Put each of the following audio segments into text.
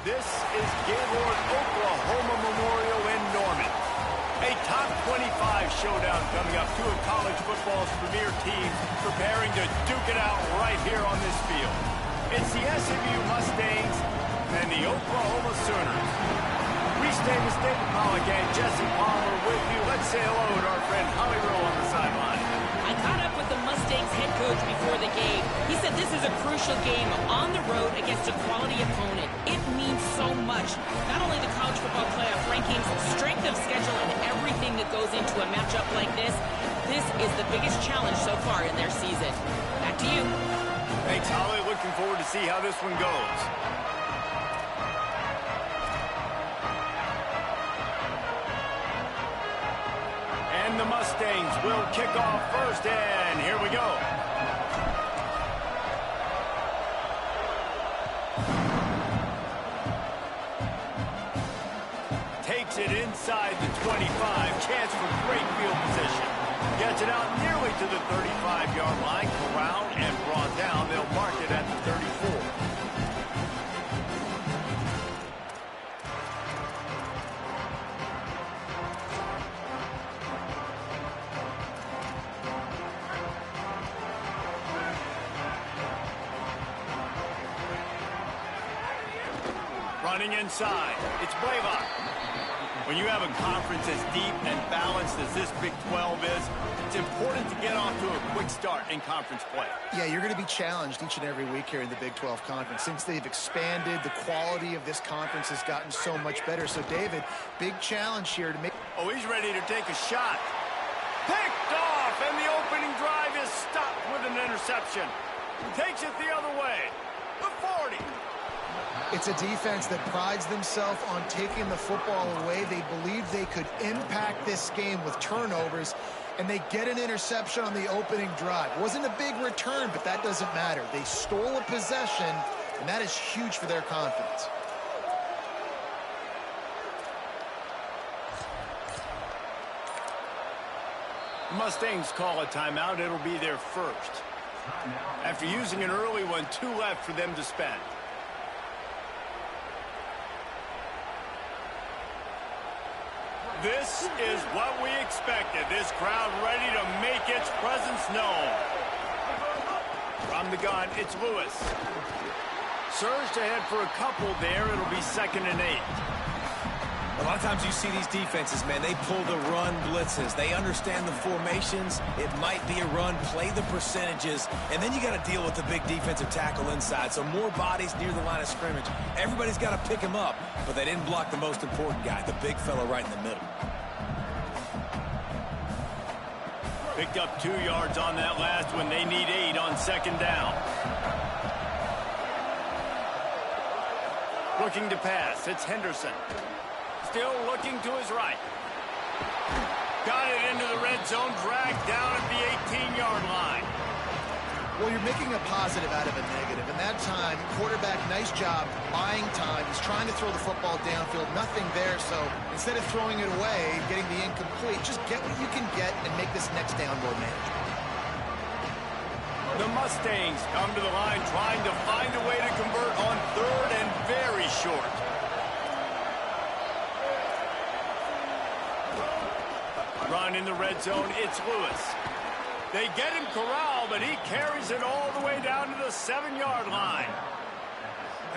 This is Gaylord Oklahoma Memorial in Norman. A top 25 showdown coming up. Two of college football's premier teams preparing to duke it out right here on this field. It's the SMU Mustangs and the Oklahoma Sooners. We stay with David Pollock and Jesse Palmer with you. Let's say hello to our friend Holly Rowe on the sideline. I caught up with the Mustangs head coach before the game. He said this is a crucial game on the road against a quality opponent. It means so much. Not only the college football playoff rankings, strength of schedule, and everything that goes into a matchup like this. This is the biggest challenge so far in their season. Back to you. Thanks, Holly. Looking forward to see how this one goes. And the Mustangs will kick off first, and here we go. Takes it inside the 25. Chance for great field position. Gets it out nearly to the 35-yard line. Corralled and brought down. They'll mark it at the 34. Running inside, it's Blaylock. When you have a conference as deep and balanced as this Big 12 is, it's important to get off to a quick start in conference play. Yeah, you're going to be challenged each and every week here in the Big 12 Conference. Since they've expanded, the quality of this conference has gotten so much better. So, David, big challenge here to make... Oh, he's ready to take a shot. Picked off, and the opening drive is stopped with an interception. Takes it the other way. The 40. It's a defense that prides themselves on taking the football away. They believe they could impact this game with turnovers, and they get an interception on the opening drive. It wasn't a big return, but that doesn't matter. They stole a possession, and that is huge for their confidence. Mustangs call a timeout. It'll be their first. After using an early one, 2 left for them to spend. This is what we expected. This crowd ready to make its presence known. From the gun, it's Lewis. Surged ahead for a couple there. It'll be 2nd and 8. A lot of times you see these defenses, man, they pull the run blitzes. They understand the formations. It might be a run, play the percentages, and then you got to deal with the big defensive tackle inside. So more bodies near the line of scrimmage. Everybody's got to pick him up, but they didn't block the most important guy, the big fella right in the middle. Picked up 2 yards on that last one. They need 8 on 2nd down. Looking to pass. It's Henderson. Still looking to his right. Got it into the red zone, dragged down at the 18-yard line. Well, you're making a positive out of a negative. And that time, quarterback, nice job buying time. He's trying to throw the football downfield. Nothing there, so instead of throwing it away, getting the incomplete, just get what you can get and make this next down more manageable. The Mustangs come to the line trying to find a way to convert on 3rd and very short. Run in the red zone, it's Lewis. They get him corralled, but he carries it all the way down to the 7-yard line.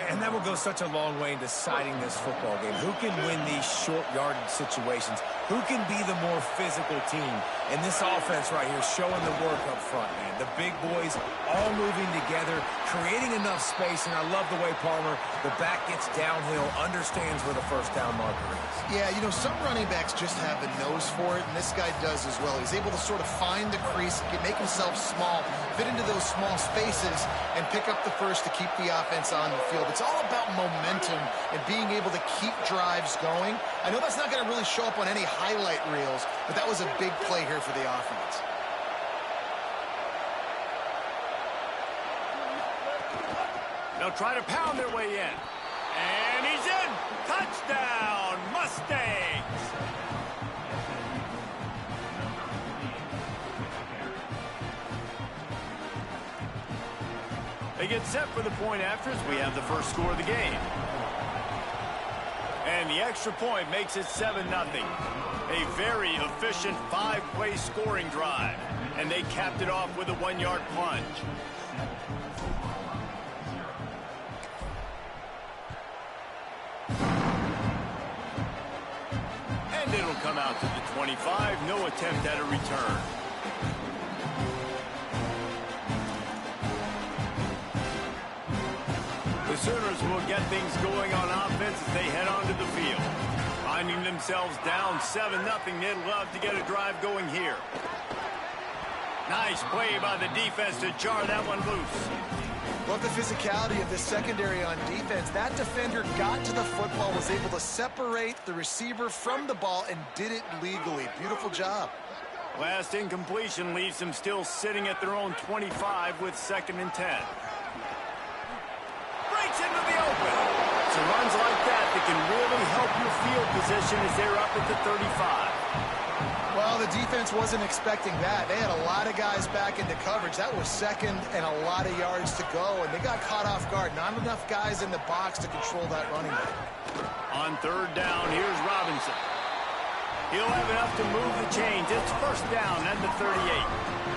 And that will go such a long way in deciding this football game. Who can win these short yardage situations? Who can be the more physical team? And this offense right here showing the work up front, man. The big boys all moving together, creating enough space, and I love the way Palmer, the back gets downhill, understands where the first down marker is. Yeah, you know, some running backs just have a nose for it, and this guy does as well. He's able to sort of find the crease, make himself small, fit into those small spaces, and pick up the first to keep the offense on the field. It's all about momentum and being able to keep drives going. I know that's not going to really show up on any highlight reels, but that was a big play here for the offense. They'll try to pound their way in. And he's in! Touchdown, Mustangs! They get set for the point after as we have the first score of the game. And the extra point makes it 7-0. A very efficient 5-play scoring drive. And they capped it off with a 1-yard plunge. And it'll come out to the 25. No attempt at a return. The Sooners will get things going on offense as they head onto the field. Finding themselves down 7-0, they'd love to get a drive going here. Nice play by the defense to jar that one loose. Love the physicality of this secondary on defense. That defender got to the football, was able to separate the receiver from the ball, and did it legally. Beautiful job. Last incompletion leaves them still sitting at their own 25 with 2nd and 10. Breaks into the open. So runs like that can really help your field position as they're up at the 35. Well, the defense wasn't expecting that. They had a lot of guys back into coverage. That was 2nd and a lot of yards to go, and they got caught off guard. Not enough guys in the box to control that running back. On 3rd down, here's Robinson. He'll have enough to move the chains. It's 1st down at the 38.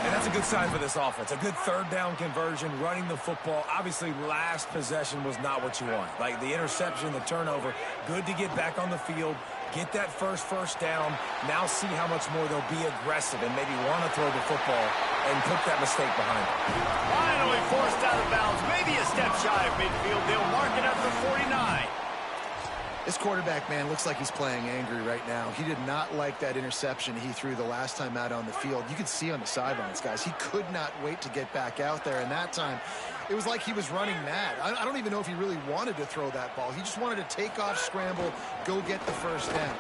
And that's a good sign for this offense. A good 3rd down conversion, running the football. Obviously, last possession was not what you want. Like the interception, the turnover. Good to get back on the field, get that first down. Now see how much more they'll be aggressive and maybe want to throw the football and put that mistake behind them. Finally forced out of bounds. Maybe a step shy of midfield. They'll mark it up to 49. This quarterback, man, looks like he's playing angry right now. He did not like that interception he threw the last time out on the field. You could see on the sidelines, guys, he could not wait to get back out there. And that time, it was like he was running mad. I don't even know if he really wanted to throw that ball. He just wanted to take off, scramble, go get the 1st down.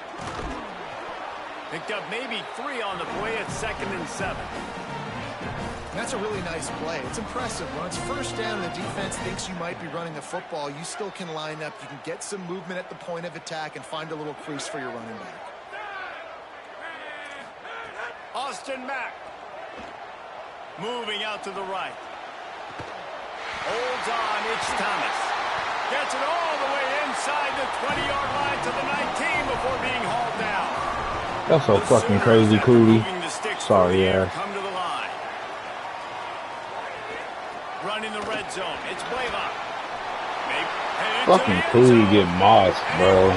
Picked up maybe 3 on the play at 2nd and 7. That's a really nice play. It's impressive. When it's 1st down and the defense thinks you might be running the football, you still can line up. You can get some movement at the point of attack and find a little crease for your running back. Austin Mack. Moving out to the right. Holds on, it's Thomas. Gets it all the way inside the 20-yard line to the 19 before being hauled down. That's so fucking crazy, Cooley. Sorry, yeah. Come to the line. Running the red zone. It's Blaylock. Fucking Cooley get mossed, bro.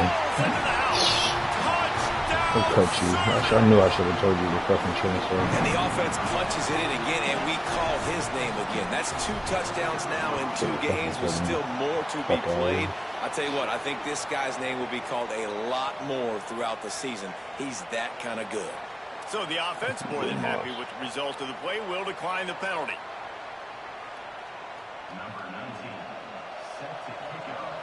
I'll cut you. I knew I should have told you to fucking transfer. And the offense punches it in again, and we call his name again. That's 2 touchdowns now in 2 games with still more to be played. I tell you what, I think this guy's name will be called a lot more throughout the season. He's that kind of good. So the offense, more than happy with the result of the play, will decline the penalty. Number 19, set to kick off.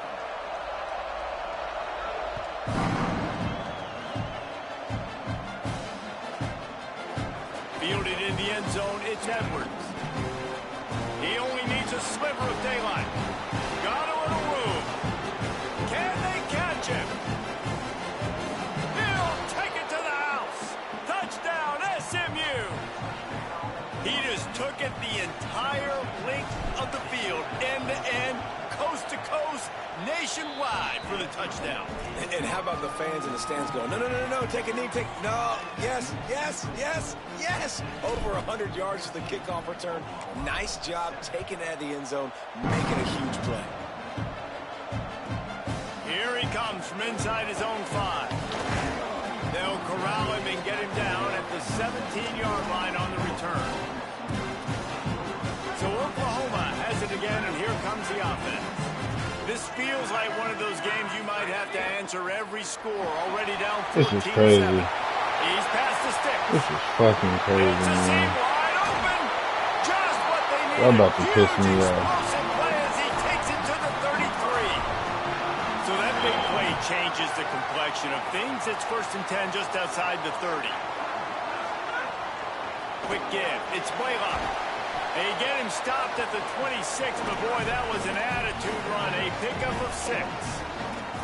Fielded in the end zone, it's Edwards. He only needs a sliver of daylight. Got a little room. Can they catch him? He'll take it to the house. Touchdown, SMU. He just took it the entire length of the field, end-to-end, coast-to-coast, nationwide for the touchdown. And how about the fans in the stands going, no, take a knee, no, yes. Over 100 yards to the kickoff return. Nice job taking that to the end zone, making a huge play. Here he comes from inside his own 5. They'll corral him and get him down at the 17-yard line on the return. So Oklahoma has it again, and here comes the offense. This feels like one of those games you might have to answer every score. Already down 14-7. This is crazy. He's past the stick. This is fucking crazy, man. Wide open. Just what they need. Y'all about to piss me off. Explosive play as he takes it to the 33. So that big play changes the complexion of things. It's 1st and 10 just outside the 30. Quick give. It's Blaylock. They get him stopped at the 26, but boy, that was an attitude run. A pickup of 6.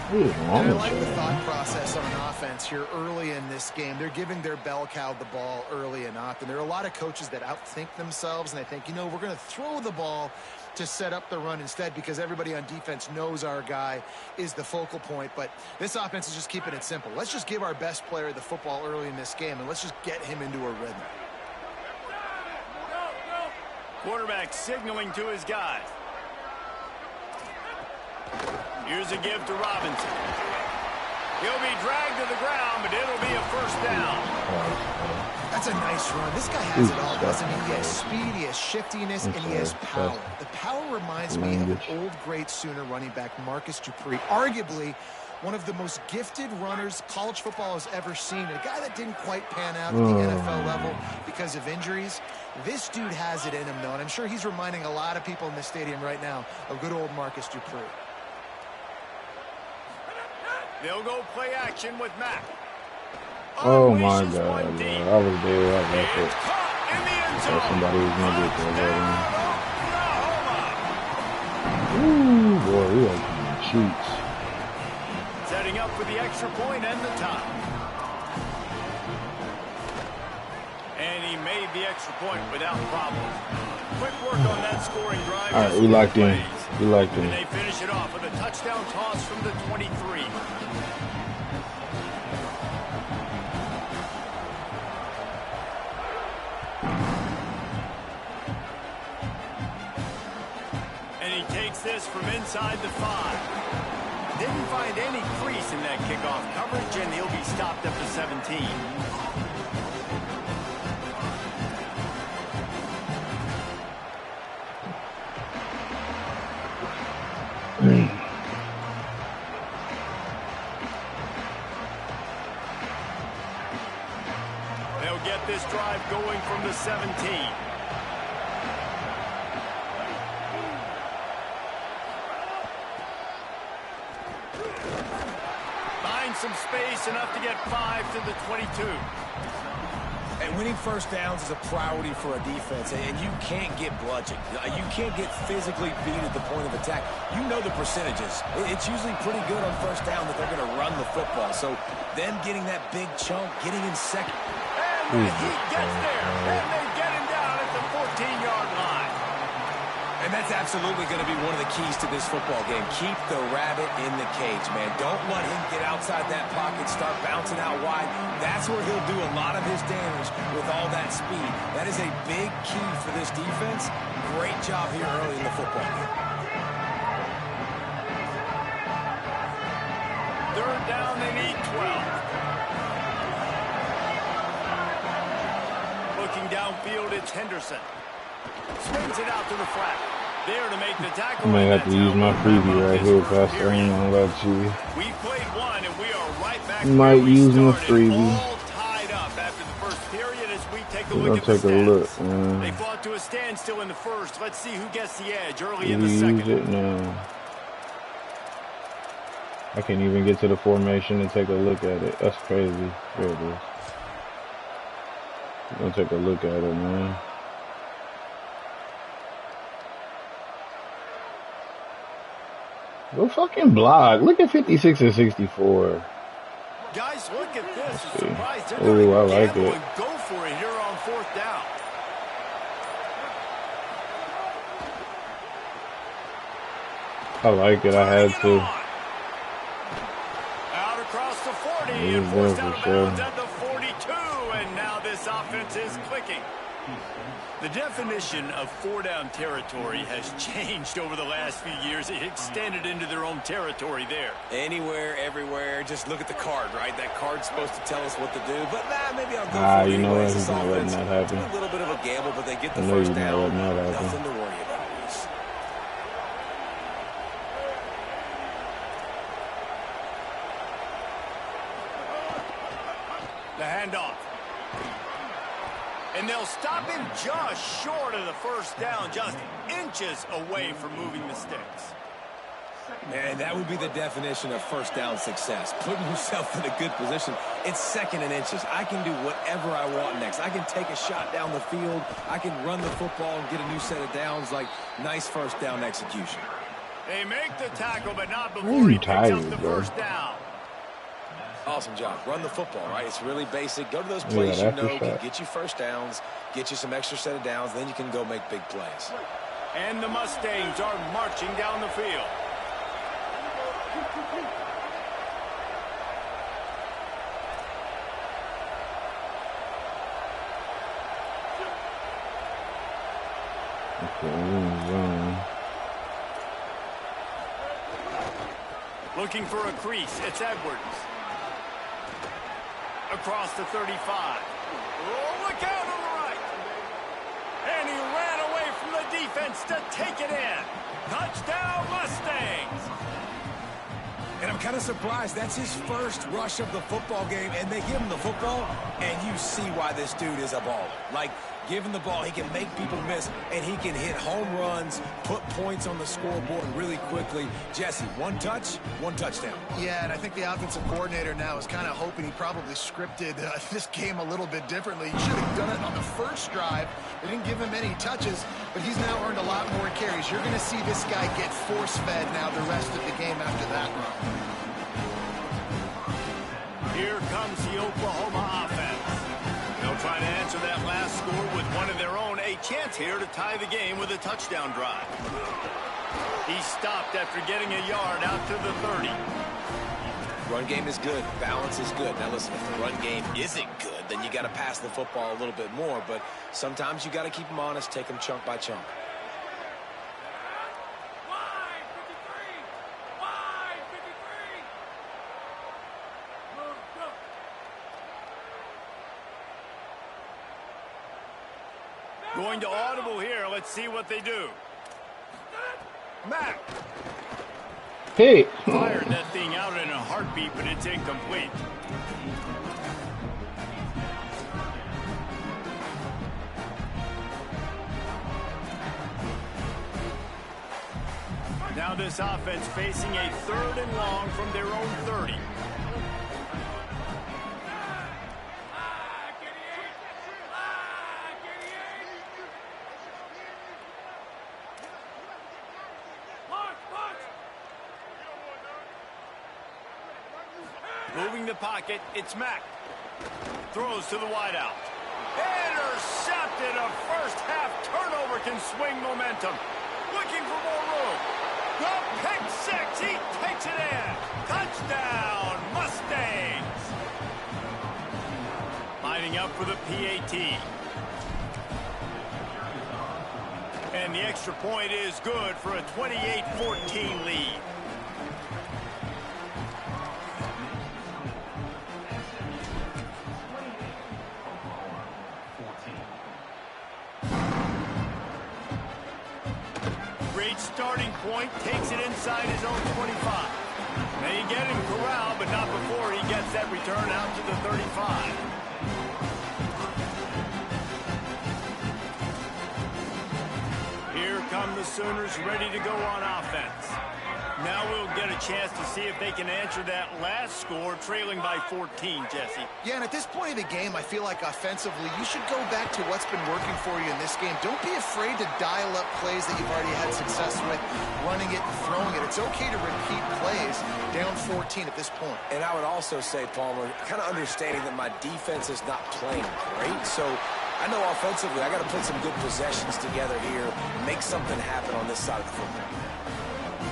What is wrong And I with like the you? thought process on an offense here early in this game. They're giving their bell cow the ball early enough. And there are a lot of coaches that outthink themselves. And they think, you know, we're going to throw the ball to set up the run instead because everybody on defense knows our guy is the focal point. But this offense is just keeping it simple. Let's just give our best player the football early in this game, and let's just get him into a rhythm. Quarterback signaling to his guys. Here's a give to Robinson. He'll be dragged to the ground, but it'll be a first down. That's a nice run. This guy has it all, doesn't he? He has speed, he has shiftiness, and he has power. The power reminds me of an old great Sooner running back, Marcus Dupree, arguably one of the most gifted runners college football has ever seen. A guy that didn't quite pan out at the NFL level because of injuries. This dude has it in him, though, and I'm sure he's reminding a lot of people in this stadium right now of good old Marcus Dupree. They'll go play action with Mack. Oh my God, bro. I was there. I left it. So somebody was going to get there. Ooh, boy, we are getting cheats. Setting up for the extra point and the tie. And he made the extra point without problem. Quick work on that scoring drive. All right, we locked in. We locked in. And they finish it off with a touchdown toss from the 23. And he takes this from inside the 5. Didn't find any crease in that kickoff coverage, and he'll be stopped up to 17. They'll get this drive going from the 17. Some space, enough to get 5 to the 22. And winning first downs is a priority for a defense, and you can't get bludgeoned. You can't get physically beat at the point of attack. You know the percentages. It's usually pretty good on first down that they're going to run the football. So them getting that big chunk, getting in second. And he gets there, and they get him down at the 14-yard line. And that's absolutely going to be one of the keys to this football game. Keep the rabbit in the cage, man. Don't let him get outside that pocket, start bouncing out wide. That's where he'll do a lot of his damage with all that speed. That is a big key for this defense. Great job here early in the football game. Third down, they need 12. Looking downfield, it's Henderson. Swings it out to the flat. There to make the tackle. I might have to use my freebie right here, Pastor. I ain't gonna let you. We played one, and we are right back. Might use my freebie. All tied up after the first period as we take a look at the stats. They fought to a standstill in the first. Let's see who gets the edge early in the second. Use it now. I can't even get to the formation and take a look at it. That's crazy. There it is. I'm gonna take a look at it, man. Go fucking block. Look at 56 and 64. Guys, look at this. I'm surprised they're Oh, I like gamble it. and go for it here on fourth down. I like it. I had to. Out across the 40 It and was forced there out for of sure. bounds at the 42. And now this offense is clicking. The definition of four-down territory has changed over the last few years. It extended into their own territory there. Anywhere, everywhere. Just look at the card, right? That card's supposed to tell us what to do. But maybe I'll go for it. You know what? anyways. He's not letting that happen. A little bit of a gamble, but they get the I know first you're not down. letting that happen. Nothing to worry about. Reese. The handoff. And they'll stop him just short of the first down, just inches away from moving the sticks. Man, that would be the definition of first down success. Putting yourself in a good position. It's second and inches. I can do whatever I want next. I can take a shot down the field. I can run the football and get a new set of downs. Like, nice first down execution. They make the tackle, but not Why before are he you picks up tired, the bro? first down. Awesome job. Run the football, right? It's really basic. Go to those Yeah, plays you that's know a can shot. get you first downs, get you some extra set of downs, then you can go make big plays. And the Mustangs are marching down the field. Okay, we're in zone. Looking for a crease. It's Edwards. Across the 35. Oh, look out on the right. And he ran away from the defense to take it in. Touchdown, Mustangs. And I'm kind of surprised. That's his first rush of the football game, and they give him the football, and you see why this dude is a baller. Like, give him the ball, he can make people miss, and he can hit home runs, put points on the scoreboard really quickly. Jesse, one touch, one touchdown. Yeah, and I think the offensive coordinator now is kind of hoping he probably scripted this game a little bit differently. He should have done it on the first drive. They didn't give him any touches, but he's now earned a lot more carries. You're going to see this guy get force-fed now the rest of the game after that run. Here comes the Oklahoma offense. They'll try to answer that last score with one of their own. A chance here to tie the game with a touchdown drive. He stopped after getting a yard out to the 30. Run game is good. Balance is good. Now, listen, if the run game isn't good, then you got to pass the football a little bit more. But sometimes you got to keep them honest, take them chunk by chunk. Going to audible here. Let's see what they do. Mack Hey! fired that thing out in a heartbeat, but it's incomplete. Now this offense facing a 3rd and long from their own 30. Moving the pocket, it's Mack. Throws to the wideout. Intercepted. A first half turnover can swing momentum. Looking for more room. The pick six. He takes it in. Touchdown, Mustangs. Lining up for the PAT. And the extra point is good for a 28-14 lead. Great starting point, takes it inside his own 25. They get him corralled, but not before he gets that return out to the 35. Here come the Sooners ready to go on offense. Now we'll get a chance to see if they can answer that last score, trailing by 14, Jesse. Yeah, and at this point of the game, I feel like offensively, you should go back to what's been working for you in this game. Don't be afraid to dial up plays that you've already had success with, running it and throwing it. It's okay to repeat plays down 14 at this point. And I would also say, Palmer, kind of understanding that my defense is not playing great, so I know offensively I got to put some good possessions together here, make something happen on this side of the football.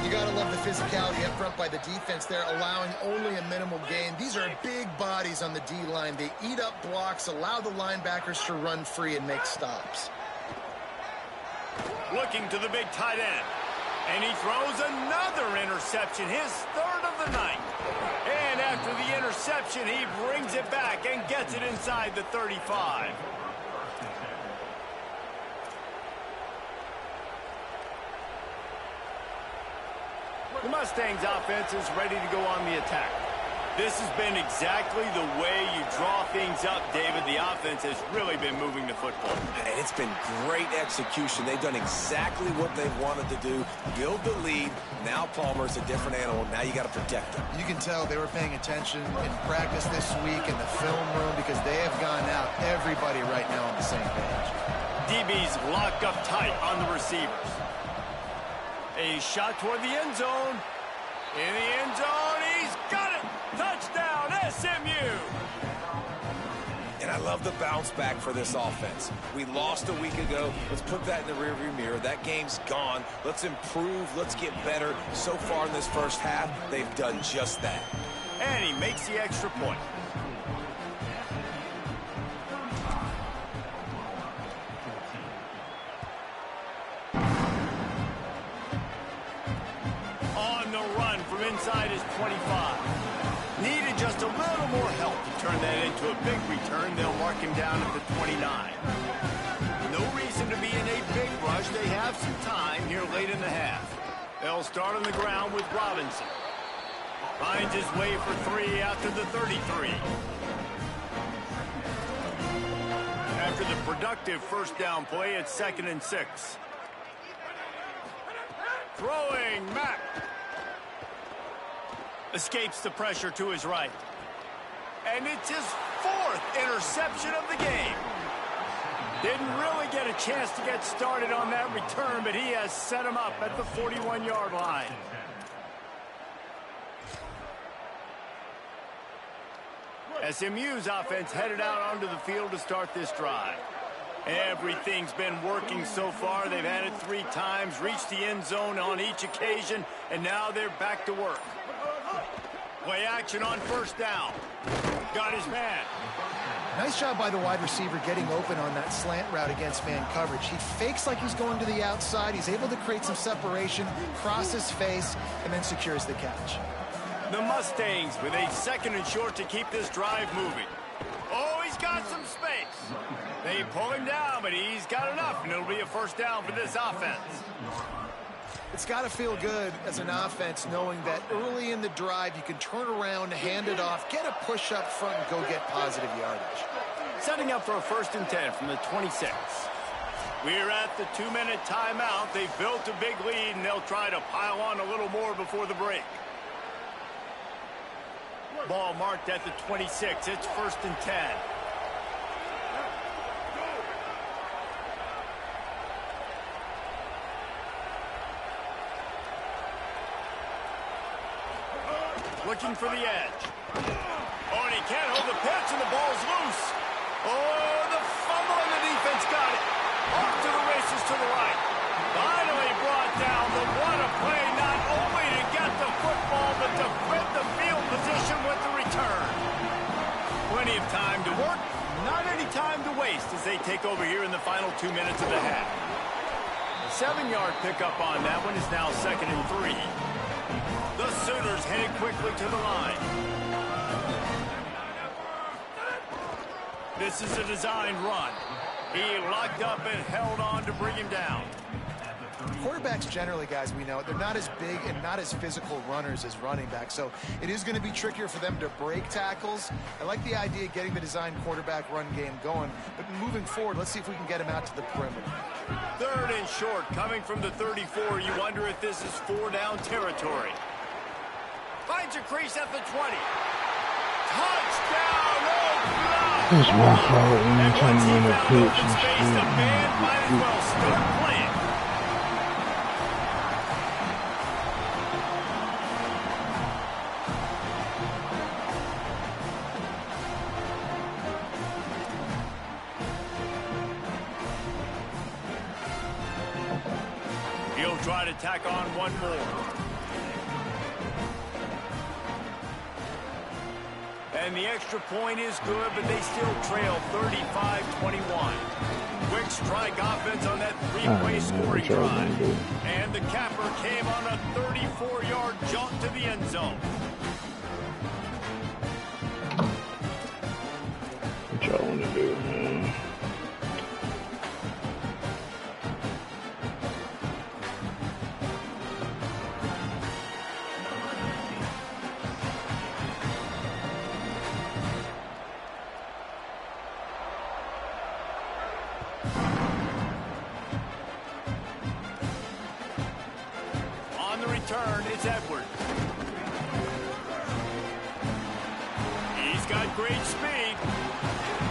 You got to love the physicality up front by the defense there, allowing only a minimal gain. These are big bodies on the D-line. They eat up blocks, allow the linebackers to run free and make stops. Looking to the big tight end. And he throws another interception, his 3rd of the night. And after the interception, he brings it back and gets it inside the 35. The Mustangs offense is ready to go on the attack. This has been exactly the way you draw things up, David. The offense has really been moving the football. And it's been great execution. They've done exactly what they've wanted to do. Build the lead. Now Palmer's a different animal. Now you got to protect him. You can tell they were paying attention in practice this week in the film room because they have gone out, everybody right now on the same page. DB's locked up tight on the receivers. A shot toward the end zone. In the end zone, he's got it! Touchdown, SMU! And I love the bounce back for this offense. We lost a week ago. Let's put that in the rearview mirror. That game's gone. Let's improve. Let's get better. So far in this first half, they've done just that. And he makes the extra point. On the run from inside his 25. Needed just a little more help to turn that into a big return. They'll mark him down at the 29. No reason to be in a big rush. They have some time here late in the half. They'll start on the ground with Robinson. Finds his way for 3 out to the 33. After the productive first down play, it's 2nd and 6. Throwing Mack. Escapes the pressure to his right. And it's his 4th interception of the game. Didn't really get a chance to get started on that return, but he has set him up at the 41-yard line. SMU's offense headed out onto the field to start this drive. Everything's been working so far. They've had it 3 times, reached the end zone on each occasion, and now they're back to work. Play action on first down. Got his man. Nice job by the wide receiver getting open on that slant route against man coverage. He fakes like he's going to the outside. He's able to create some separation, cross his face, and then secures the catch. The Mustangs with a 2nd and short to keep this drive moving. Oh, he's got some space. They pull him down, but he's got enough, and it'll be a first down for this offense. It's got to feel good as an offense knowing that early in the drive you can turn around, hand it off, get a push up front, and go get positive yardage. Setting up for a 1st and 10 from the 26. We're at the 2-minute timeout. They've built a big lead, and they'll try to pile on a little more before the break. Ball marked at the 26. It's 1st and 10. Looking for the edge. Oh, and he can't hold the pitch, and the ball's loose. Oh, the fumble, and the defense got it. Off to the races to the right. Finally brought down. The what a play, not only to get the football, but to fit the field position with the return. Plenty of time to work, not any time to waste as they take over here in the final 2 minutes of the half. 7-yard pickup on that one is now 2nd and 3. The Sooners headed quickly to the line. This is a designed run. He locked up and held on to bring him down. Quarterbacks generally, guys, we know, they're not as big and not as physical runners as running backs, so it is going to be trickier for them to break tackles. I like the idea of getting the designed quarterback run game going, but moving forward, let's see if we can get him out to the perimeter. 3rd and short, coming from the 34. You wonder if this is 4-down territory. Finds a crease at the 20. Touchdown, Oklahoma! That's my fault. And Anytime once he you're in a found pitch open and space, shit, the band might as well start playing. He'll try to tack on one more. And the extra point is good, but they still trail 35-21. Quick strike offense on that 3-play scoring drive. And the capper came on a 34-yard jaunt to the end zone. What y'all want to do, man? Turn, it's Edwards. He's got great speed.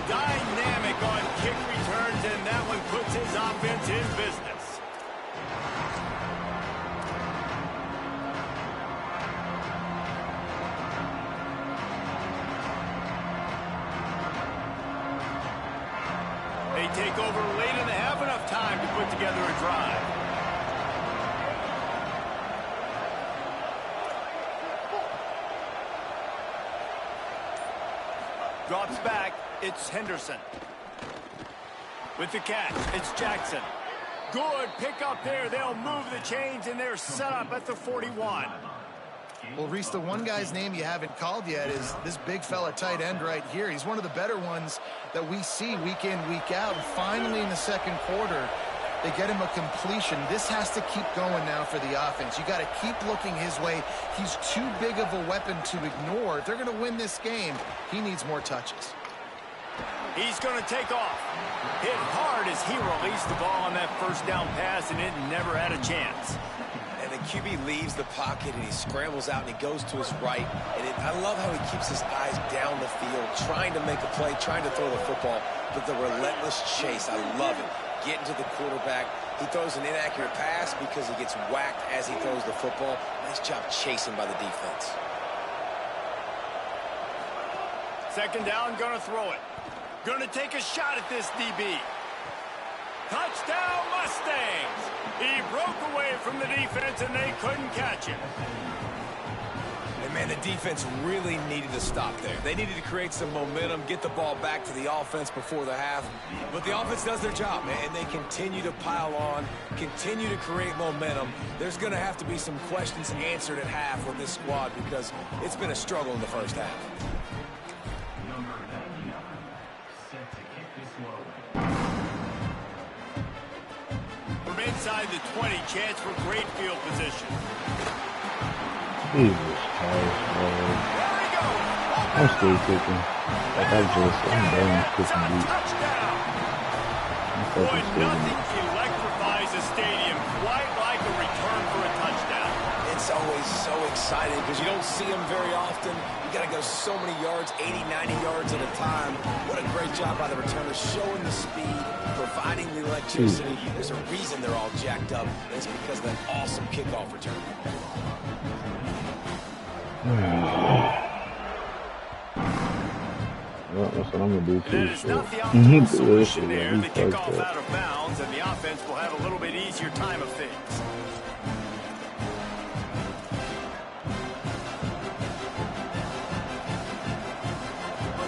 Dynamic on kick returns, and that one puts his offense in business. take over late in the half, enough time to put together a drive. Drops back, it's Henderson. With the catch, it's Jackson. Good pick up there. They'll move the chains, and they're set up at the 41. Well, Reese, the one guy's name you haven't called yet is this big fella tight end right here. He's one of the better ones that we see week in, week out. And finally, in the second quarter, they get him a completion. This has to keep going now for the offense. You got to keep looking his way. He's too big of a weapon to ignore. If they're going to win this game, he needs more touches. He's going to take off. Hit hard as he released the ball on that first down pass, and it never had a chance. And the QB leaves the pocket, and he scrambles out, and he goes to his right. And I love how he keeps his eyes down the field, trying to make a play, trying to throw the football. But the relentless chase, I love it. Getting to the quarterback. He throws an inaccurate pass because he gets whacked as he throws the football. Nice job chasing by the defense. Second down, going to throw it. Going to take a shot at this DB. Touchdown, Mustangs! He broke away from the defense, and they couldn't catch him. And, man, the defense really needed to stop there. They needed to create some momentum, get the ball back to the offense before the half. But the offense does their job, man, and they continue to pile on, continue to create momentum. There's going to have to be some questions answered at half with this squad because it's been a struggle in the first half. Inside the 20, chance for great field position. Jesus Christ, Lord. I'm still kicking. Like I'm done kicking deep. Boy, nothing electrifies a stadium quite like a return for a touchdown. It's always so exciting because you don't see them very often. You got to go so many yards, 80, 90 yards at a time. What a great job by the returner, showing the speed, providing the electricity. There's a reason they're all jacked up. It's because of that awesome kickoff return. Well, that's what I'm going to do too. That is not the optimal solution there. The kickoff out of bounds, and the offense will have a little bit easier time of things.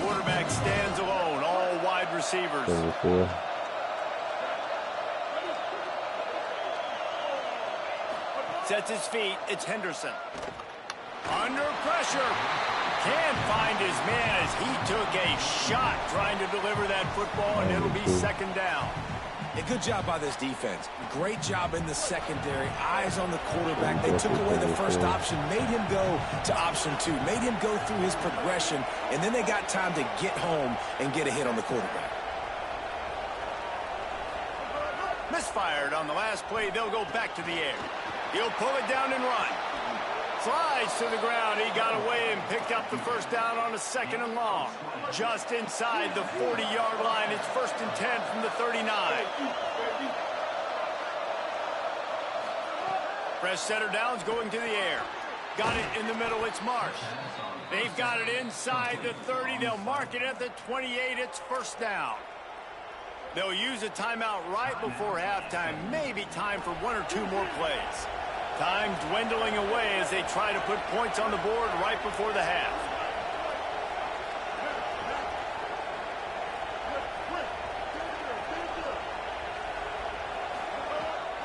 Quarterback stands alone, all wide receivers. Sets his feet, it's Henderson. Under pressure. Can't find his man as he took a shot trying to deliver that football, and it'll be second down. A good job by this defense. Great job in the secondary. Eyes on the quarterback. They took away the first option, made him go to option 2, made him go through his progression, and then they got time to get home and get a hit on the quarterback. Misfired on the last play. They'll go back to the air. He'll pull it down and run. Slides to the ground. He got away and picked up the first down on a 2nd and long. Just inside the 40-yard line. It's 1st and 10 from the 39. Fresh setter downs going to the air. Got it in the middle. It's Marsh. They've got it inside the 30. They'll mark it at the 28. It's 1st down. They'll use a timeout right before halftime. Maybe time for 1 or 2 more plays. Time dwindling away as they try to put points on the board right before the half.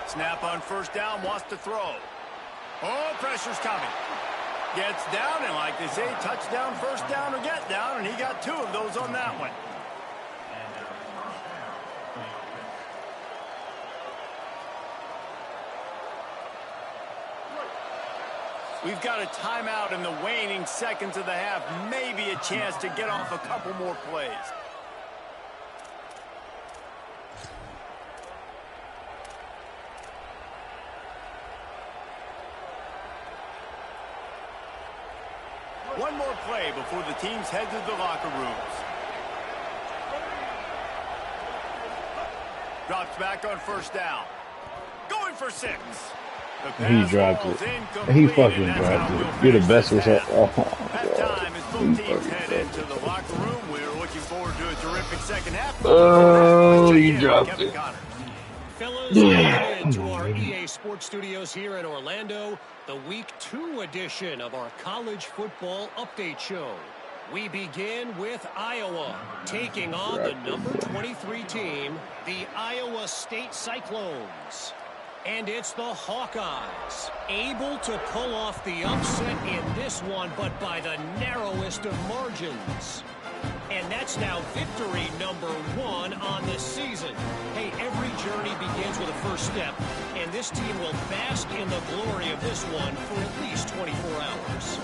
Snap on 1st down, wants to throw. Oh, pressure's coming. Gets down, and like they say, touchdown, 1st down, or get down, and he got 2 of those on that one. We've got a timeout in the waning seconds of the half. Maybe a chance to get off a couple more plays. One more play before the teams head to the locker rooms. Drops back on 1st down. Going for 6. The He pass dropped falls it. He incomplete, and fucking that's dropped how we'll it. You're the finish best this receiver. half. Oh my At god. time as He both teams fucking head dropped into it. the locker room, we're looking forward to a terrific second half. For that, Oh, let's check he in with dropped Kevin it. Connors. Fellas, welcome Come into on, our baby. EA Sports Studios here in Orlando, the Week 2 edition of our College Football Update Show. We begin with Iowa, taking on the number 23 team, the Iowa State Cyclones. And it's the Hawkeyes, able to pull off the upset in this one, but by the narrowest of margins. And that's now victory number 1 on the season. Hey, every journey begins with a first step, and this team will bask in the glory of this one for at least 24 hours.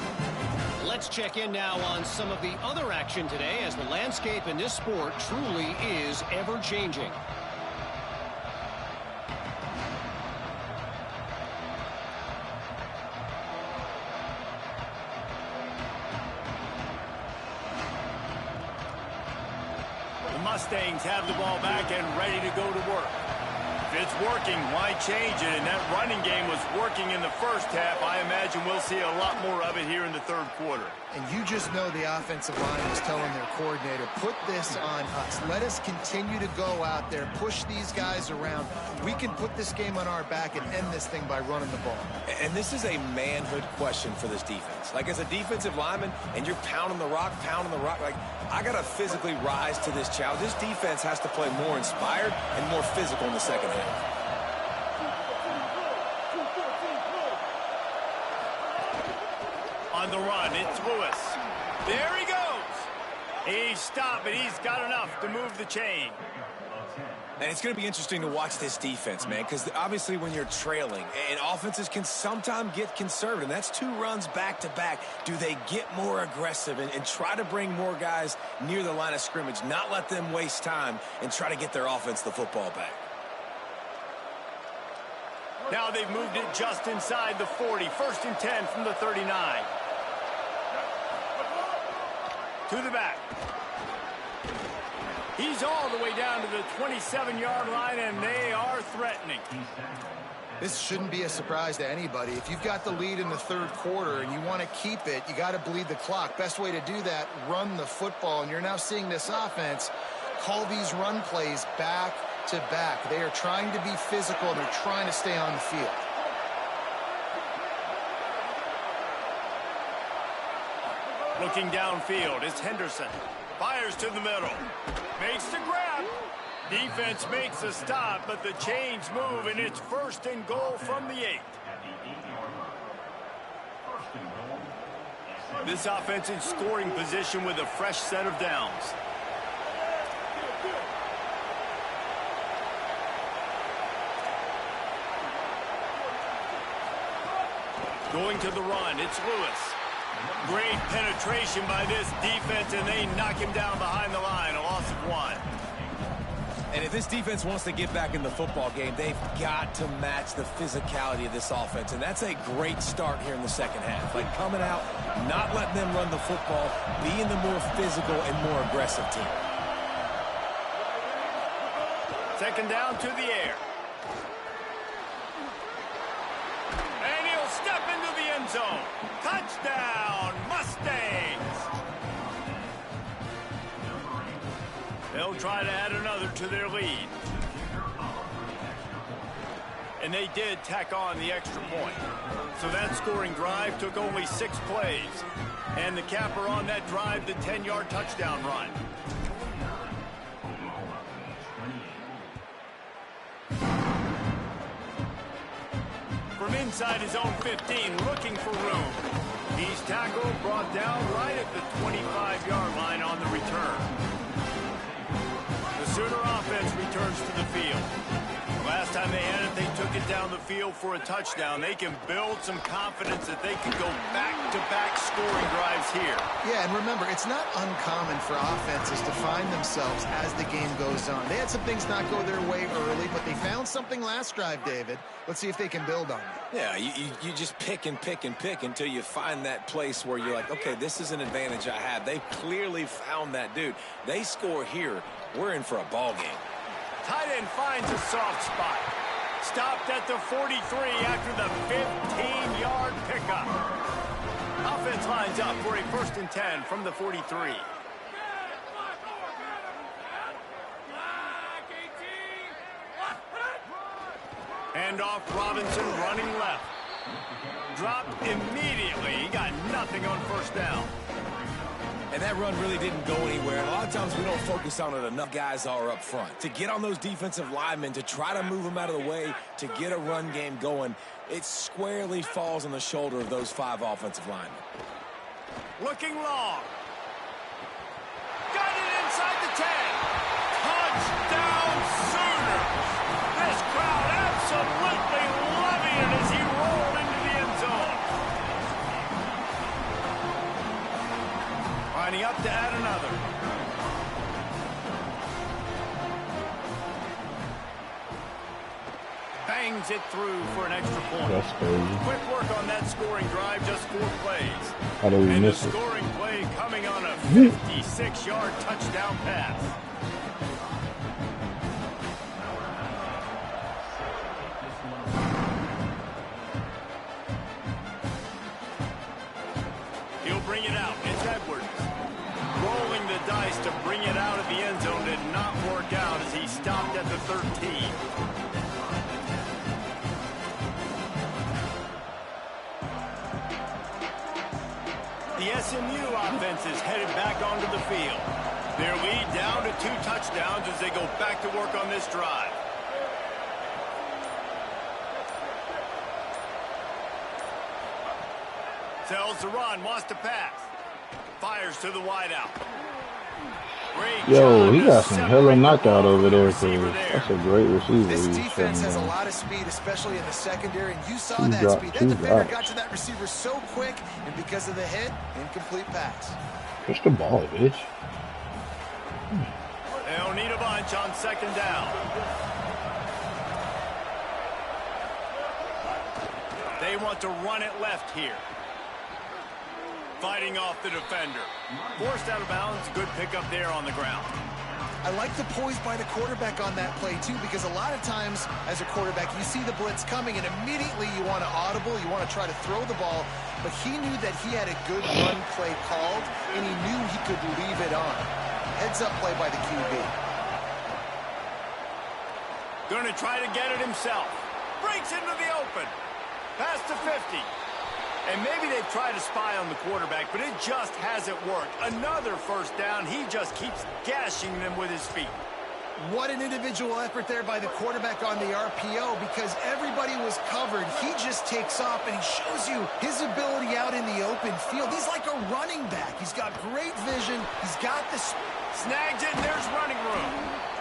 Let's check in now on some of the other action today, as the landscape in this sport truly is ever-changing. The Mustangs have the ball back and ready to go to work. If it's working, why change it? And that running game was working in the first half. I imagine we'll see a lot more of it here in the third quarter. And you just know the offensive line was telling their coordinator, put this on us. Let us continue to go out there, push these guys around. We can put this game on our back and end this thing by running the ball. And this is a manhood question for this defense. Like, as a defensive lineman, and you're pounding the rock, like, I got to physically rise to this challenge. This defense has to play more inspired and more physical in the second half. On the run, it's Lewis. There he goes. He's stopped, and he's got enough to move the chain. And it's going to be interesting to watch this defense, man, because obviously when you're trailing, and offenses can sometimes get conservative, and that's 2 runs back-to-back. Do they get more aggressive and try to bring more guys near the line of scrimmage, not let them waste time, and try to get their offense the football back? Now they've moved it just inside the 40. 1st and 10 from the 39. To the back. He's all the way down to the 27-yard line, and they are threatening. This shouldn't be a surprise to anybody. If you've got the lead in the third quarter and you want to keep it, you got to bleed the clock. Best way to do that, run the football. And you're now seeing this offense call these run plays back to back. They are trying to be physical. They're trying to stay on the field. Looking downfield, it's Henderson. Fires to the middle. Makes the grab. Defense makes a stop, but the chains move, and it's 1st and goal from the 8. This offense in scoring position with a fresh set of downs. Going to the run, it's Lewis. Great penetration by this defense, and they knock him down behind the line, a loss of 1. And if this defense wants to get back in the football game, they've got to match the physicality of this offense. And that's a great start here in the second half. Like, coming out, not letting them run the football, being the more physical and more aggressive team. 2nd down to the air. And he'll step into the end zone. Touchdown, Mustangs! They'll try to add another to their lead. And they did tack on the extra point. So that scoring drive took only 6 plays. And the capper on that drive, the 10-yard touchdown run. From inside his own 15, looking for room. He's tackled, brought down right at the 25-yard line on the return. The Sooner offense returns to the field. Last time they had it, they took it down the field for a touchdown. They can build some confidence that they can go back-to-back scoring drives here. Yeah, and remember, it's not uncommon for offenses to find themselves as the game goes on. They had some things not go their way early, but they found something last drive, David. Let's see if they can build on it. Yeah, you just pick and pick and pick until you find that place where you're like, okay, this is an advantage I have. They clearly found that, dude. They score here. We're in for a ball game. Tight end finds a soft spot. stopped at the 43 after the 15-yard pickup. Offense lines up for a 1st and 10 from the 43. Hand off Robinson running left. Dropped immediately. He got nothing on 1st down. And that run really didn't go anywhere. A lot of times we don't focus on it enough. Guys are up front. To get on those defensive linemen, to try to move them out of the way, to get a run game going, it squarely falls on the shoulder of those 5 offensive linemen. Looking long. Got it inside the 10. Touchdown Sooners. This crowd absolutely loving it as he rolled into the end zone. Lining up to add another. Bangs it through for an extra point. That's crazy. Quick work on that scoring drive, just 4 plays. How did we And the miss it? scoring play coming on a 56-yard touchdown pass. He'll bring it out. It's Edwards. Rolling the dice to bring it out of the end zone did not work out as he stopped at the 13. The SMU offense is headed back onto the field. Their lead down to 2 touchdowns as they go back to work on this drive. Tells the run, wants to pass. Fires to the wideout. Yo, he got some hella knockout over there, cause that's a great receiver. This defense has a lot of speed, especially in the secondary, and you saw that speed. That defender got to that receiver so quick, and because of the hit, incomplete pass. Push the ball, bitch. They don't need a bunch on 2nd down. They want to run it left here. Fighting off the defender. Forced out of bounds. Good pickup there on the ground. I like the poise by the quarterback on that play, too, because a lot of times as a quarterback, you see the blitz coming, and immediately you want to audible, you want to try to throw the ball, but he knew that he had a good run play called, and he knew he could leave it on. Heads-up play by the QB. Going to try to get it himself. Breaks into the open. Past the 50. And maybe they've tried to spy on the quarterback, but it just hasn't worked. Another 1st down. He just keeps gashing them with his feet. What an individual effort there by the quarterback on the RPO, because everybody was covered. He just takes off, and he shows you his ability out in the open field. He's like a running back. He's got great vision. He's got the... Snags it, and there's running room.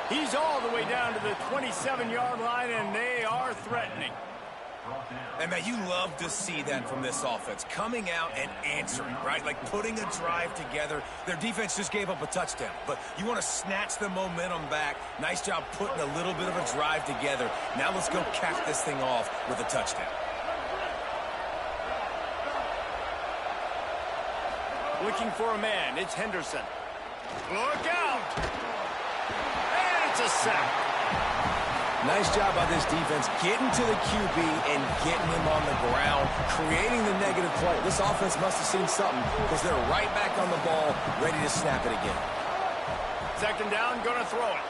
He's all the way down to the 27-yard line, and they are threatening. And, man, you love to see that from this offense. Coming out and answering, right? Like putting a drive together. Their defense just gave up a touchdown. But you want to snatch the momentum back. Nice job putting a little bit of a drive together. Now let's go cap this thing off with a touchdown. Looking for a man. It's Henderson. Look out! And it's a sack. Nice job by this defense getting to the QB and getting him on the ground, creating the negative play. This offense must have seen something because they're right back on the ball, ready to snap it again. 2nd down, going to throw it.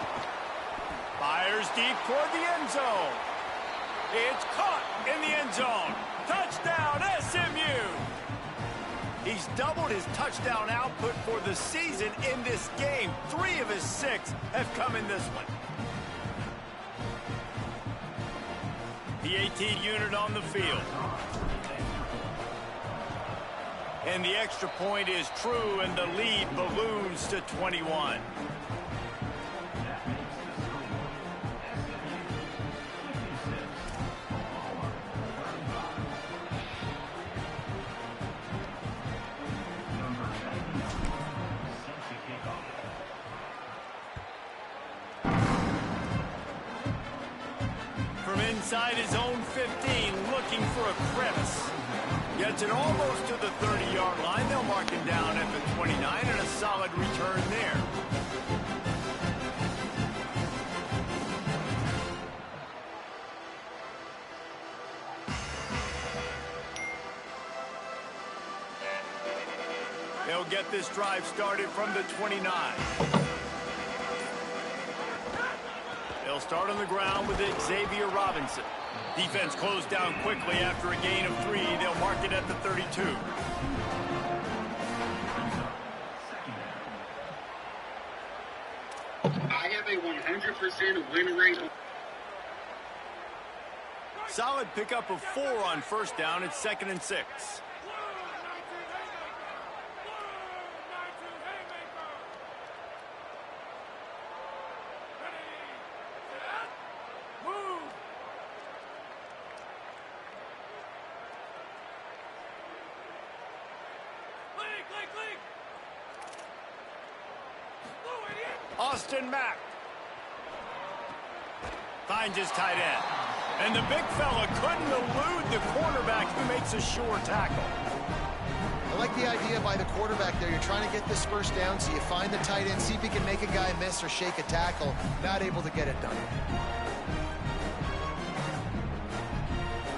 Fires deep toward the end zone. It's caught in the end zone. Touchdown, SMU! He's doubled his touchdown output for the season in this game. 3 of his 6 have come in this one. The 18 unit on the field. And the extra point is true, and the lead balloons to 21. Inside his own 15, looking for a crevice. Gets it almost to the 30-yard line. They'll mark him down at the 29, and a solid return there. They'll get this drive started from the 29. They'll start on the ground with Xavier Robinson. Defense closed down quickly after a gain of 3. They'll mark it at the 32. I have a 100% win rate. Solid pickup of 4 on first down. It's 2nd and 6. Austin Mack finds his tight end. And the big fella couldn't elude the quarterback who makes a sure tackle. I like the idea by the quarterback there. You're trying to get this first down, so you find the tight end, see if he can make a guy miss or shake a tackle. Not able to get it done.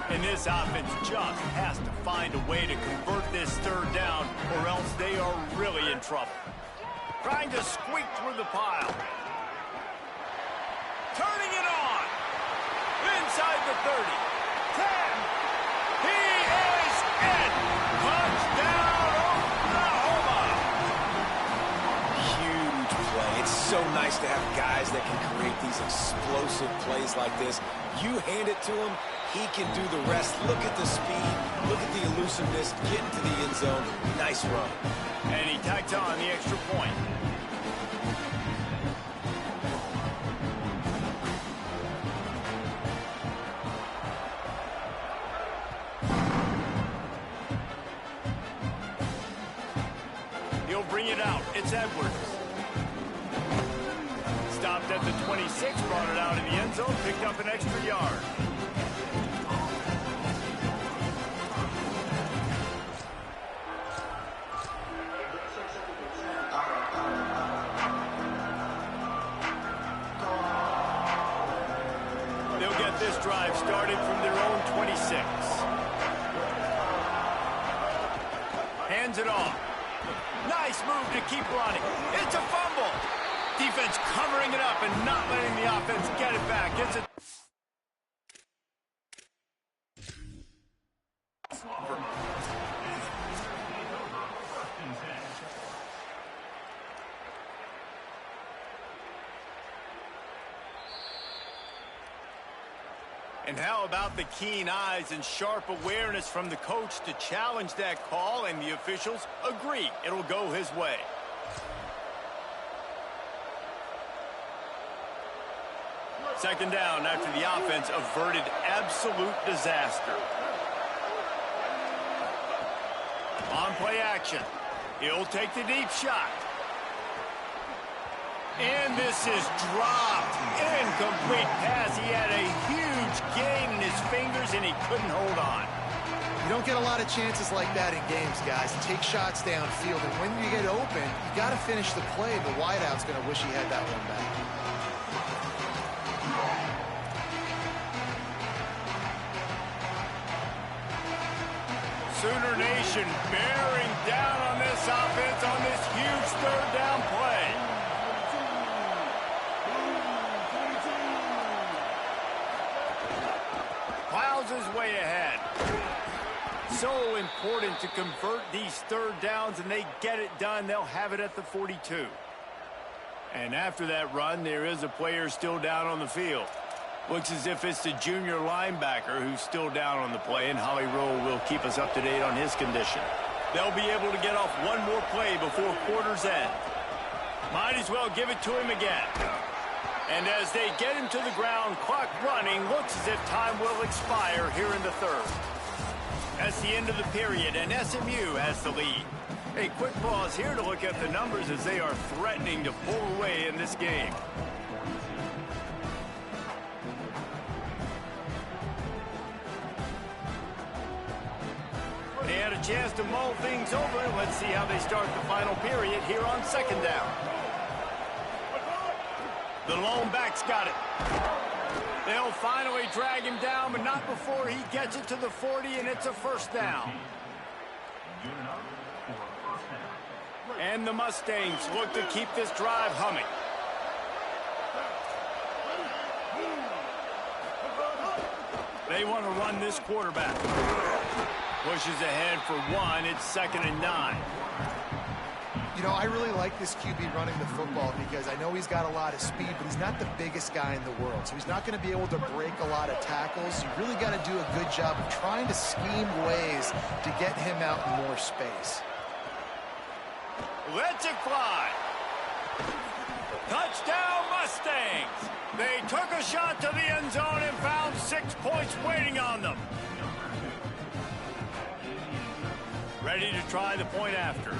And this offense just has to find a way to convert this 3rd down, or else they are really in trouble. Trying to squeak through the pile. Turning it on. Inside the 30. 10. He is in. Touchdown, Oklahoma. Huge play. It's so nice to have guys that can create these explosive plays like this. You hand it to him, he can do the rest. Look at the speed. Look at the elusiveness. Get into the end zone. Nice run. And he tacks on the extra point. He'll bring it out. It's Edwards. Stopped at the 26, brought it out in the end zone, picked up an extra yard. They'll get this drive started from their own 26. Hands it off. Nice move to keep running. It's a fumble. Defense covering it up and not letting the offense get it back. It's a... And how about the keen eyes and sharp awareness from the coach to challenge that call, and the officials agree it'll go his way. Second down after the offense averted absolute disaster. On play action. He'll take the deep shot. And this is dropped. Incomplete pass. He had a huge gain in his fingers, and he couldn't hold on. You don't get a lot of chances like that in games, guys. Take shots downfield, and when you get open, you got to finish the play. The wideout's going to wish he had that one back. Sooner Nation bearing down on this offense on this huge 3rd down play. Plows his way ahead. So important to convert these 3rd downs, and they get it done. They'll have it at the 42. And after that run, there is a player still down on the field. Looks as if it's the junior linebacker who's still down on the play, and Holly Rowe will keep us up to date on his condition. They'll be able to get off one more play before quarter's end. Might as well give it to him again. And as they get him to the ground, clock running, looks as if time will expire here in the 3rd. That's the end of the period, and SMU has the lead. A quick pause here to look at the numbers as they are threatening to pull away in this game. They had a chance to mull things over. Let's see how they start the final period here on 2nd down. The lone back's got it. They'll finally drag him down, but not before he gets it to the 40, and it's a 1st down. And the Mustangs look to keep this drive humming. They want to run this quarterback. Pushes ahead for one. It's 2nd and 9. You know, I really like this QB running the football because I know he's got a lot of speed, but he's not the biggest guy in the world. So he's not going to be able to break a lot of tackles. You really got to do a good job of trying to scheme ways to get him out in more space. Lets it fly. Touchdown, Mustangs. They took a shot to the end zone and found 6 points waiting on them. Ready to try the point after.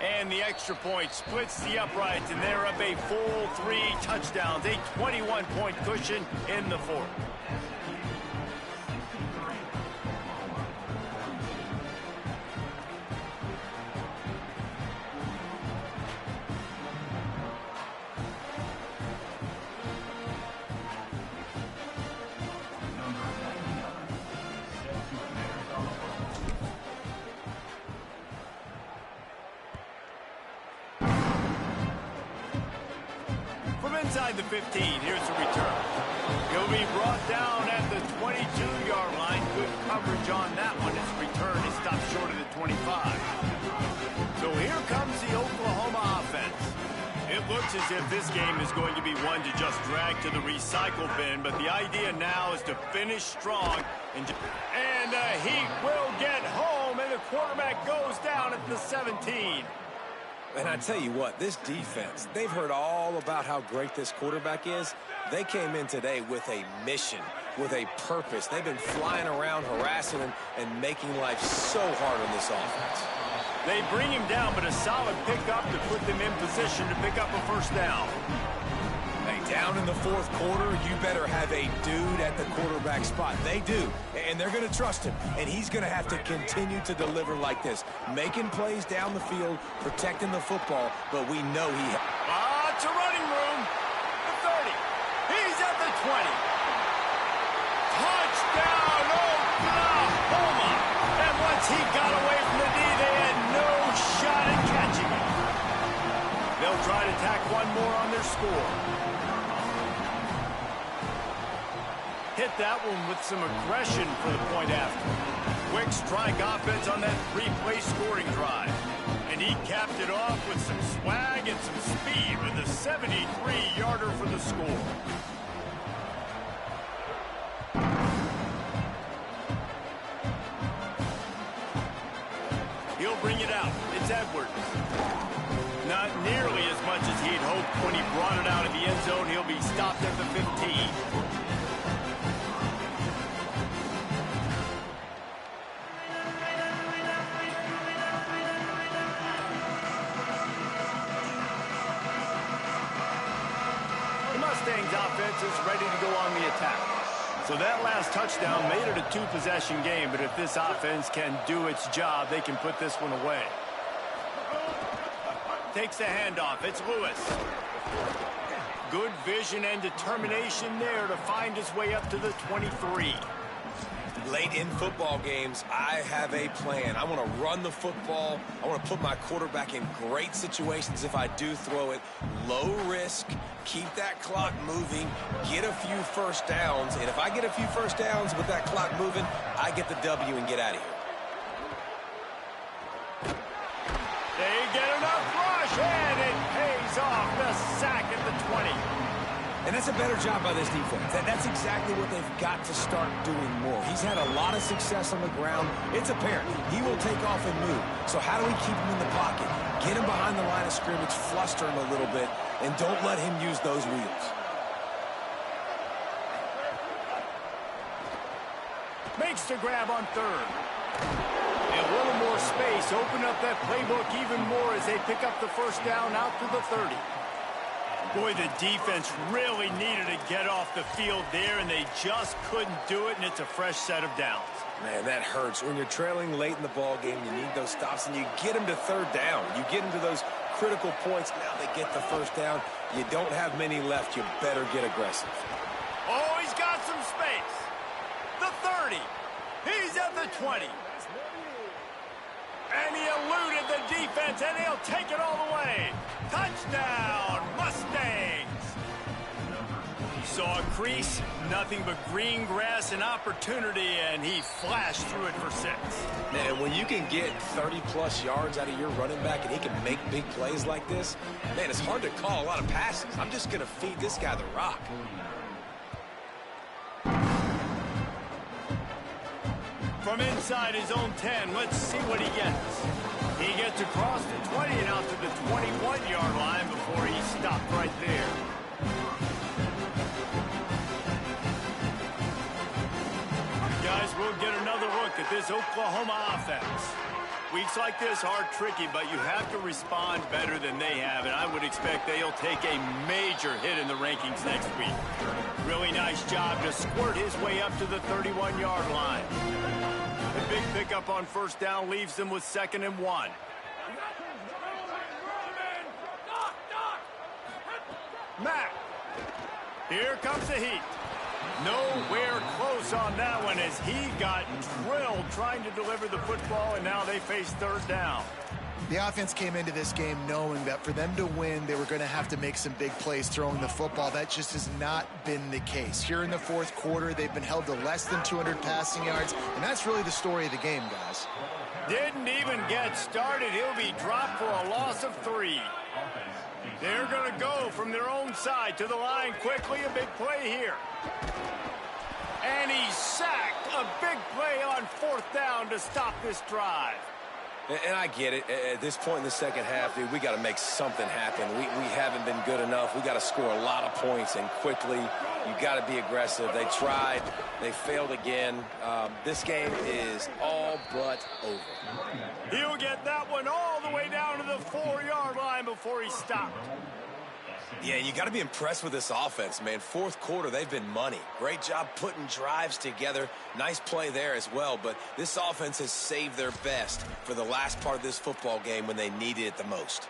And the extra point splits the uprights, and they're up a full 3 touchdowns, a 21-point cushion in the 4th. Inside the 15, here's the return. He'll be brought down at the 22-yard line. Good coverage on that one. His return is stopped short of the 25. So here comes the Oklahoma offense. It looks as if this game is going to be one to just drag to the recycle bin, but the idea now is to finish strong. And he will get home, and the quarterback goes down at the 17. And I tell you what, this defense, they've heard all about how great this quarterback is. They came in today with a mission, with a purpose. They've been flying around, harassing him, and making life so hard on this offense. They bring him down, but a solid pickup to put them in position to pick up a first down. Hey, down in the 4th quarter, you better have a dude at the quarterback spot. They do, and they're going to trust him, and he's going to have to continue to deliver like this, making plays down the field, protecting the football, but we know he... It's a running room. The 30. He's at the 20. Touchdown, Oklahoma! And once he got away from the D, they had no shot at catching him. They'll try to tack one more on their score. Hit that one with some aggression for the point after. Quick strike offense on that 3-play scoring drive. And he capped it off with some swag and some speed with a 73-yarder for the score. He'll bring it out. It's Edwards. Not nearly as much as he'd hoped when he brought it out of the end zone. He'll be stopped at the 15. Mustangs offense is ready to go on the attack. So that last touchdown made it a 2-possession game, but if this offense can do its job, they can put this one away. Takes the handoff. It's Lewis. Good vision and determination there to find his way up to the 23. Late in football games, I have a plan. I want to run the football. I want to put my quarterback in great situations if I do throw it. Low risk, keep that clock moving, get a few first downs. And if I get a few first downs with that clock moving, I get the W and get out of here. They get enough rush, and it pays off. The sack at the 20. And that's a better job by this defense. That's exactly what they've got to start doing more. He's had a lot of success on the ground. It's apparent. He will take off and move. So how do we keep him in the pocket? Get him behind the line of scrimmage, fluster him a little bit, and don't let him use those wheels. Makes the grab on 3rd. And a little more space. Open up that playbook even more as they pick up the first down out to the 30. Boy, the defense really needed to get off the field there, and they just couldn't do it, and it's a fresh set of downs. Man, that hurts. When you're trailing late in the ball game, you need those stops, and you get them to 3rd down. You get them to those critical points. Now they get the first down. You don't have many left. You better get aggressive. Oh, he's got some space. The 30. He's at the 20. And he eluded the defense, and he'll take it all the way. Touchdown, Mustangs! Saw a crease, nothing but green grass and opportunity, and he flashed through it for 6. Man, when you can get 30-plus yards out of your running back and he can make big plays like this, man, it's hard to call a lot of passes. I'm just going to feed this guy the rock. From inside his own 10, let's see what he gets. He gets across the 20 and out to the 21-yard line before he stopped right there. Guys, we'll get another look at this Oklahoma offense. Weeks like this are tricky, but you have to respond better than they have, and I would expect they'll take a major hit in the rankings next week. Really nice job to squirt his way up to the 31-yard line. The big pickup on first down leaves them with 2nd and 1. Matt, here comes the heat. Nowhere close on that one as he got drilled trying to deliver the football, and now they face 3rd down. The offense came into this game knowing that for them to win, they were going to have to make some big plays throwing the football. That just has not been the case. Here in the 4th quarter, they've been held to less than 200 passing yards, and that's really the story of the game, guys. Didn't even get started. He'll be dropped for a loss of 3. They're going to go from their own side to the line quickly. A big play here. And he's sacked. A big play on 4th down to stop this drive. And I get it. At this point in the second half, dude, we got to make something happen. We haven't been good enough. We got to score a lot of points and quickly. You got to be aggressive. They tried. They failed again. This game is all but over. He'll get that one all the way down to the 4-yard line before he stopped. Yeah, you got to be impressed with this offense, man. 4th quarter, they've been money. Great job putting drives together. Nice play there as well, but this offense has saved their best for the last part of this football game when they needed it the most.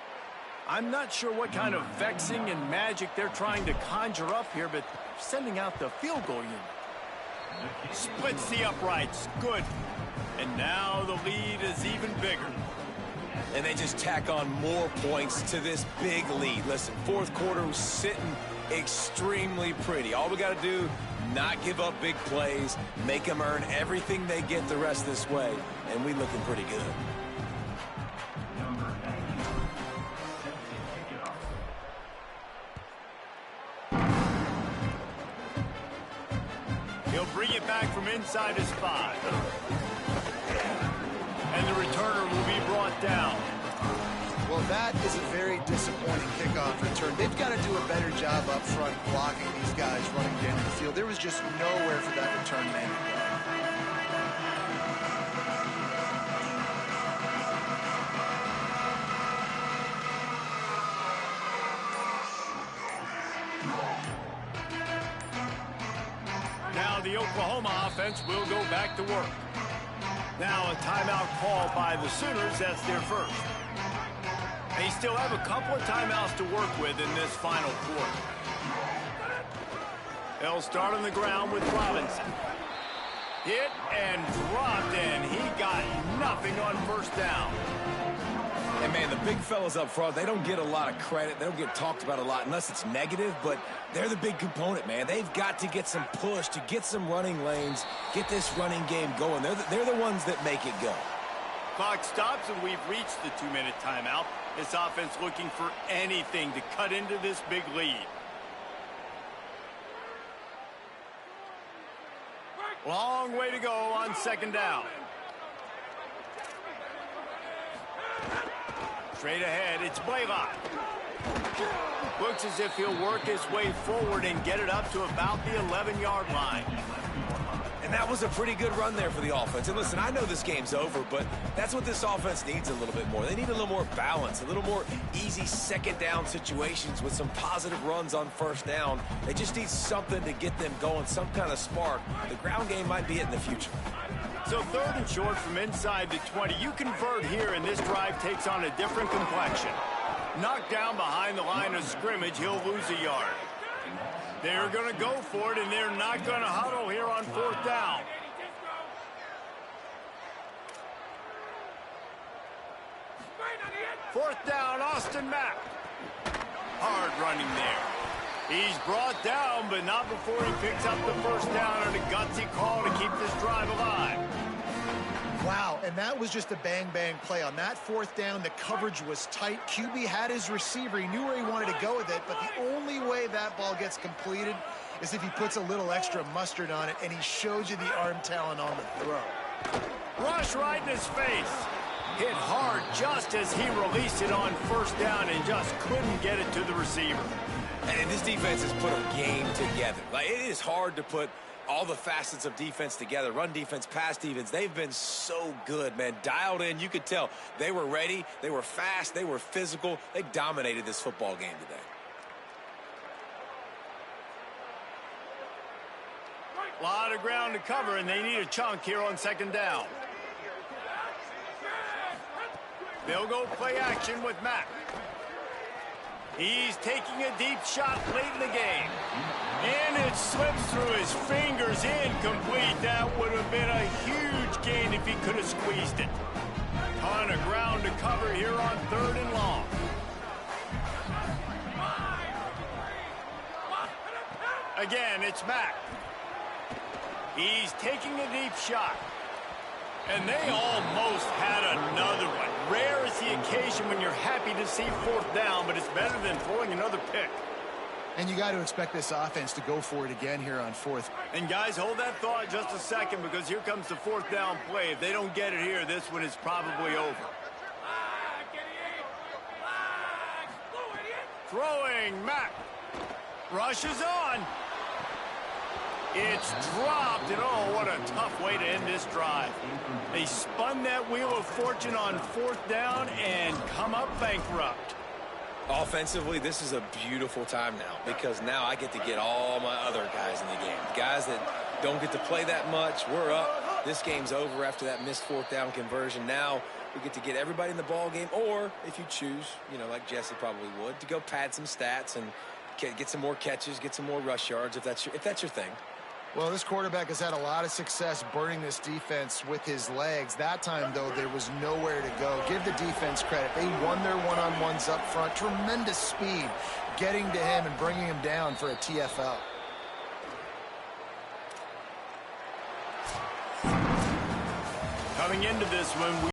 I'm not sure what kind of vexing and magic they're trying to conjure up here, but sending out the field goal unit. Splits the uprights. Good. And now the lead is even bigger. And they just tack on more points to this big lead. Listen, 4th quarter was sitting extremely pretty. All we got to do, not give up big plays, make them earn everything they get the rest of this way, and we looking pretty good. He'll bring it back from inside his 5. And the returner will be brought down. Well, that is a very disappointing kickoff return. They've got to do a better job up front blocking these guys running down the field. There was just nowhere for that return man to go. Now the Oklahoma offense will go back to work. Now a timeout call by the Sooners. That's their first. They still have a couple of timeouts to work with in this final quarter. They'll start on the ground with Robinson. Hit and dropped, and he got nothing on first down. And, man, the big fellas up front, they don't get a lot of credit. They don't get talked about a lot unless it's negative, but they're the big component, man. They've got to get some push to get some running lanes, get this running game going. They're the ones that make it go. Clock stops, and we've reached the 2-minute timeout. This offense looking for anything to cut into this big lead. Long way to go on 2nd down. Straight ahead, it's Blaylock. Looks as if he'll work his way forward and get it up to about the 11-yard line. And that was a pretty good run there for the offense. And listen, I know this game's over, but that's what this offense needs a little bit more. They need a little more balance, a little more easy 2nd down situations with some positive runs on 1st down. They just need something to get them going, some kind of spark. The ground game might be it in the future. So 3rd and short from inside the 20. You convert here, and this drive takes on a different complexion. Knocked down behind the line of scrimmage, he'll lose a yard. They're going to go for it, and they're not going to huddle here on 4th down. 4th down, Austin Mack. Hard running there. He's brought down, but not before he picks up the 1st down on a gutsy call to keep this drive alive. Wow, and that was just a bang-bang play. On that 4th down, the coverage was tight. QB had his receiver. He knew where he wanted to go with it, but the only way that ball gets completed is if he puts a little extra mustard on it, and he showed you the arm talent on the throw. Rush right in his face. Hit hard just as he released it on 1st down and just couldn't get it to the receiver. And this defense has put a game together. Like, it is hard to put all the facets of defense together. Run defense, pass defense. They've been so good, man. Dialed in. You could tell they were ready. They were fast. They were physical. They dominated this football game today. A lot of ground to cover, and they need a chunk here on 2nd down. They'll go play action with Mack. He's taking a deep shot late in the game. And it slips through his fingers, incomplete. That would have been a huge gain if he could have squeezed it. Ton of ground to cover here on 3rd and long. Again, it's Mack. He's taking a deep shot. And they almost had another one. Rare is the occasion when you're happy to see 4th down, but it's better than throwing another pick. And you got to expect this offense to go for it again here on 4th. And guys, hold that thought just a second, because here comes the 4th down play. If they don't get it here, this one is probably over. Throwing, Mack. Rushes on. It's dropped, and oh, what a tough way to end this drive. They spun that wheel of fortune on 4th down and come up bankrupt. Offensively, this is a beautiful time now, because now I get to get all my other guys in the game. Guys that don't get to play that much, we're up. This game's over after that missed 4th down conversion. Now we get to get everybody in the ball game, or if you choose, you know, like Jesse probably would, to go pad some stats and get some more catches, get some more rush yards if that's your thing. Well, this quarterback has had a lot of success burning this defense with his legs. That time, though, there was nowhere to go. Give the defense credit. They won their one-on-ones up front. Tremendous speed getting to him and bringing him down for a TFL. Coming into this one,